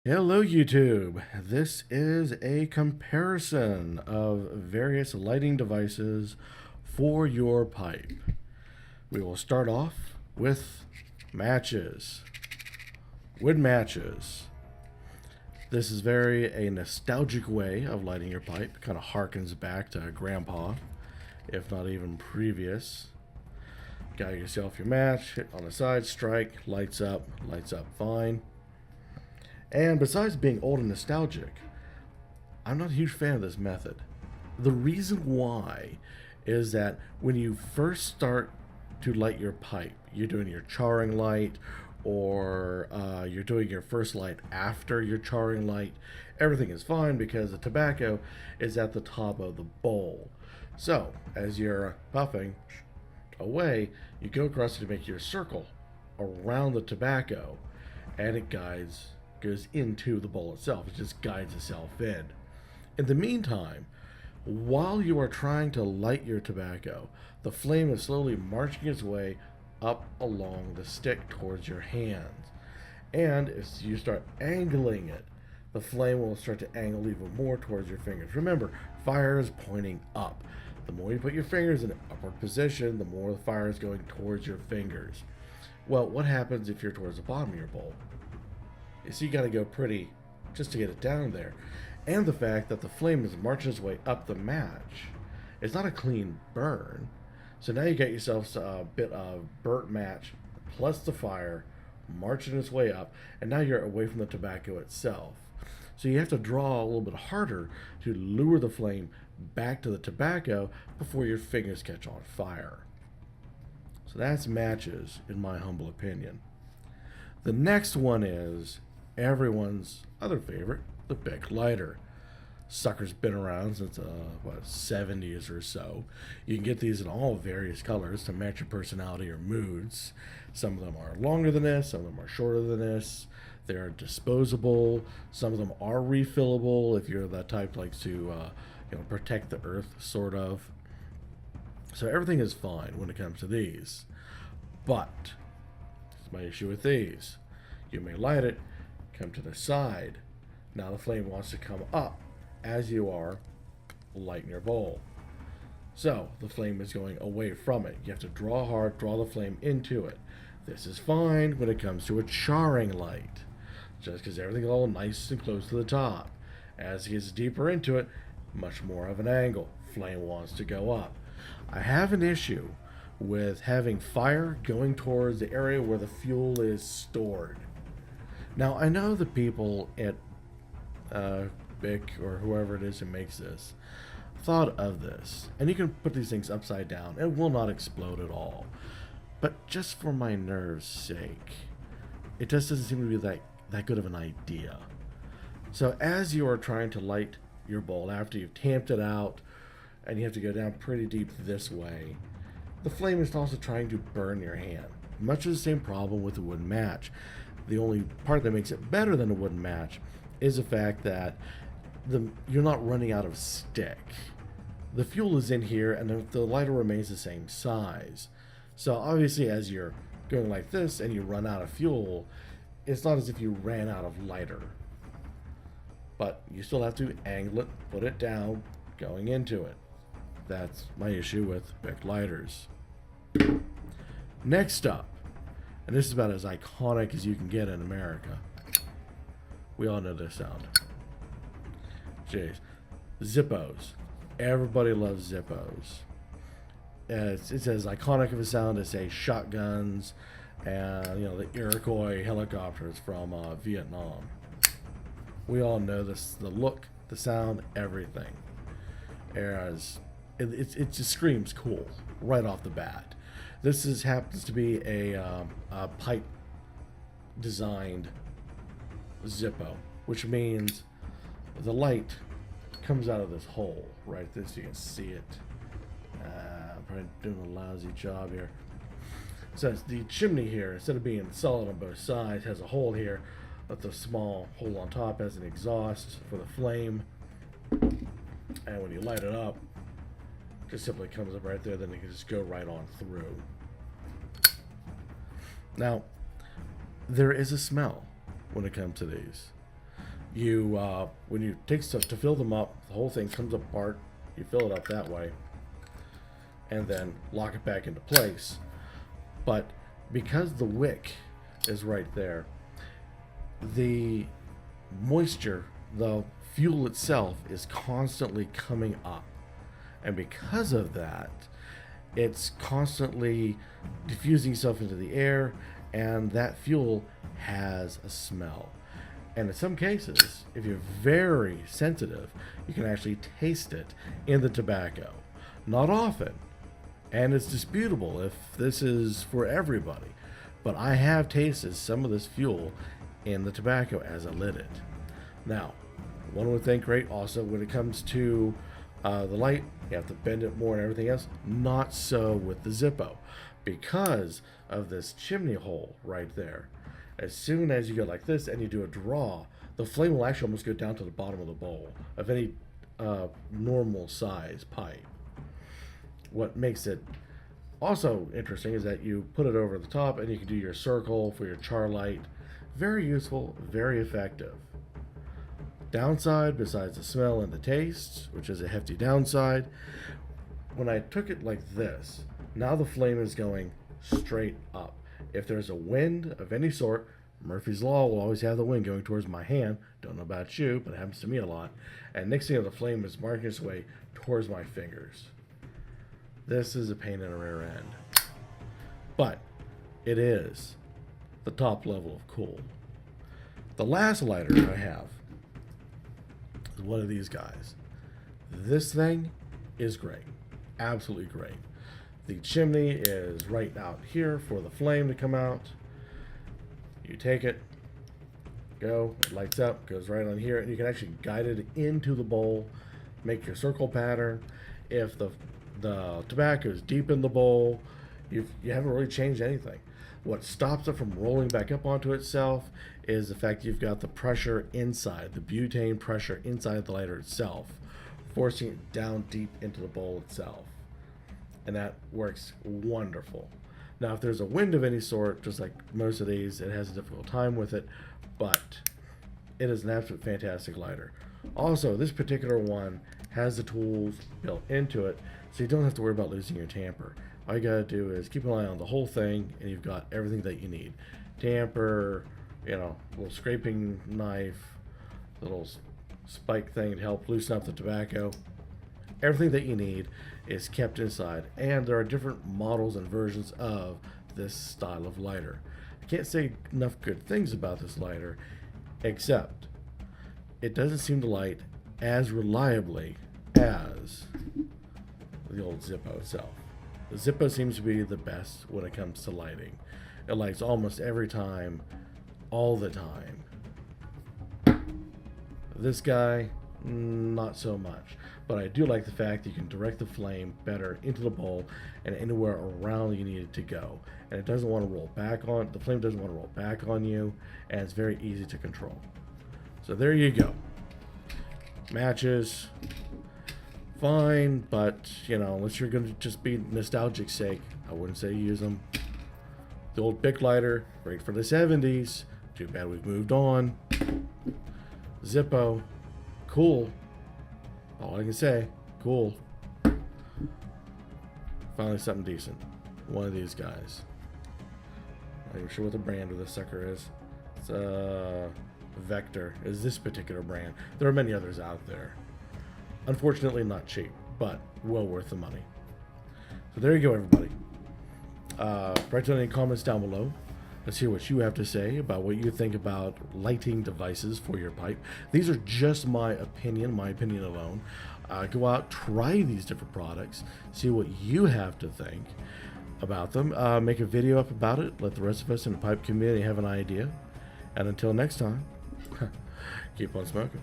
Hello, YouTube. This is a comparison of various lighting devices for your pipe. We will start off with matches. Wood matches. This is very a nostalgic way of lighting your pipe. Kind of harkens back to Grandpa, if not even previous. Got yourself your match, hit on the side, strike, lights up fine. And besides being old and nostalgic, I'm not a huge fan of this method. The reason why is that when you first start to light your pipe, you're doing your charring light or you're doing your first light after your charring light, everything is fine because the tobacco is at the top of the bowl. So as you're puffing away, you go across to make your circle around the tobacco and it goes into the bowl itself. It just guides itself in. In the meantime, while you are trying to light your tobacco, the flame is slowly marching its way up along the stick towards your hands. And as you start angling it, the flame will start to angle even more towards your fingers. Remember, fire is pointing up. The more you put your fingers in an upward position, the more the fire is going towards your fingers. Well, what happens if you're towards the bottom of your bowl? So you got to go pretty just to get it down there. And the fact that the flame is marching its way up the match. It's not a clean burn. So now you got yourself a bit of burnt match plus the fire marching its way up, and now you're away from the tobacco itself. So you have to draw a little bit harder to lure the flame back to the tobacco before your fingers catch on fire. So that's matches, in my humble opinion. The next one is everyone's other favorite, the Bic lighter. Sucker's been around since what, 70s or so. You can get these in all various colors to match your personality or moods. Some of them are longer than this, some of them are shorter than this. They're disposable. Some of them are refillable if you're that type likes to protect the earth, sort of. So everything is fine when it comes to these. But here's my issue with these. You may light it, come to the side. Now the flame wants to come up as you are lighting your bowl. So the flame is going away from it. You have to draw hard, draw the flame into it. This is fine when it comes to a charring light, just because everything's all nice and close to the top. As it gets deeper into it, much more of an angle. Flame wants to go up. I have an issue with having fire going towards the area where the fuel is stored. Now, I know the people at Bic or whoever it is who makes this thought of this, and you can put these things upside down. It will not explode at all. But just for my nerves' sake, it just doesn't seem to be that good of an idea. So as you are trying to light your bowl after you've tamped it out, and you have to go down pretty deep this way, the flame is also trying to burn your hand. Much of the same problem with a wooden match. The only part that makes it better than a wooden match is the fact that you're not running out of stick. The fuel is in here and the lighter remains the same size. So obviously as you're going like this and you run out of fuel, it's not as if you ran out of lighter. But you still have to angle it, put it down, going into it. That's my issue with Bic lighters. Next up, and this is about as iconic as you can get in America. We all know this sound. Jeez. Zippos. Everybody loves Zippos. It's as iconic of a sound as, say, shotguns and, the Iroquois helicopters from Vietnam. We all know this, the look, the sound, everything. Whereas it just screams cool right off the bat. This happens to be a pipe designed Zippo, which means the light comes out of this hole right there, so you can see it. I'm probably doing a lousy job here. So the chimney here, instead of being solid on both sides, has a hole here, but the small hole on top has an exhaust for the flame. And when you light it up, it just simply comes up right there, then it can just go right on through. Now, there is a smell when it comes to these. You when you take stuff to fill them up, the whole thing comes apart. You fill it up that way, and then lock it back into place. But because the wick is right there, the moisture, the fuel itself, is constantly coming up, and because of that, it's constantly diffusing itself into the air, and that fuel has a smell. And in some cases, if you're very sensitive, you can actually taste it in the tobacco. Not often, and it's disputable if this is for everybody, but I have tasted some of this fuel in the tobacco as I lit it. Now, one would think, great, also when it comes to the light, you have to bend it more and everything else. Not so with the Zippo, because of this chimney hole right there. As soon as you go like this and you do a draw, the flame will actually almost go down to the bottom of the bowl of any normal size pipe. What makes it also interesting is that you put it over the top and you can do your circle for your char light. Very useful, very effective. Downside, besides the smell and the taste, which is a hefty downside, when I took it like this, now the flame is going straight up. If there's a wind of any sort, Murphy's Law will always have the wind going towards my hand. Don't know about you, but it happens to me a lot. And next thing you know, the flame is marking its way towards my fingers. This is a pain in the rear end. But it is the top level of cool. The last lighter I have is one of these guys. This thing is great. Absolutely great. The chimney is right out here for the flame to come out. You take it, go, it lights up, goes right on here, and you can actually guide it into the bowl, make your circle pattern. If the tobacco is deep in the bowl, you haven't really changed anything. What stops it from rolling back up onto itself is the fact you've got the pressure inside, the butane pressure inside the lighter itself, forcing it down deep into the bowl itself. And that works wonderful. Now, if there's a wind of any sort, just like most of these, it has a difficult time with it, but it is an absolute fantastic lighter. Also, this particular one has the tools built into it, so you don't have to worry about losing your tamper. All you gotta do is keep an eye on the whole thing, and you've got everything that you need. Tamper, little scraping knife, little spike thing to help loosen up the tobacco. Everything that you need is kept inside, and there are different models and versions of this style of lighter. I can't say enough good things about this lighter, except it doesn't seem to light as reliably as the old Zippo itself. The Zippo seems to be the best when it comes to lighting. It lights almost every time, all the time. This guy, not so much. But I do like the fact that you can direct the flame better into the bowl and anywhere around you need it to go. And it doesn't want to roll back on, the flame doesn't want to roll back on you, and it's very easy to control. So there you go. Matches, fine, but unless you're going to just be nostalgic sake, I wouldn't say use them. The old Bic lighter, great for the 70s. Too bad we've moved on. Zippo, cool. All I can say, cool. Finally something decent. One of these guys. Not even sure what the brand of this sucker is. It's Vector is this particular brand. There are many others out there. Unfortunately not cheap, but well worth the money. So there you go, everybody. Write down any comments down below. Let's hear what you have to say about what you think about lighting devices for your pipe. These are just my opinion alone. Go out, try these different products, see what you have to think about them. Make a video up about it. Let the rest of us in the pipe community have an idea. And until next time, keep on smoking.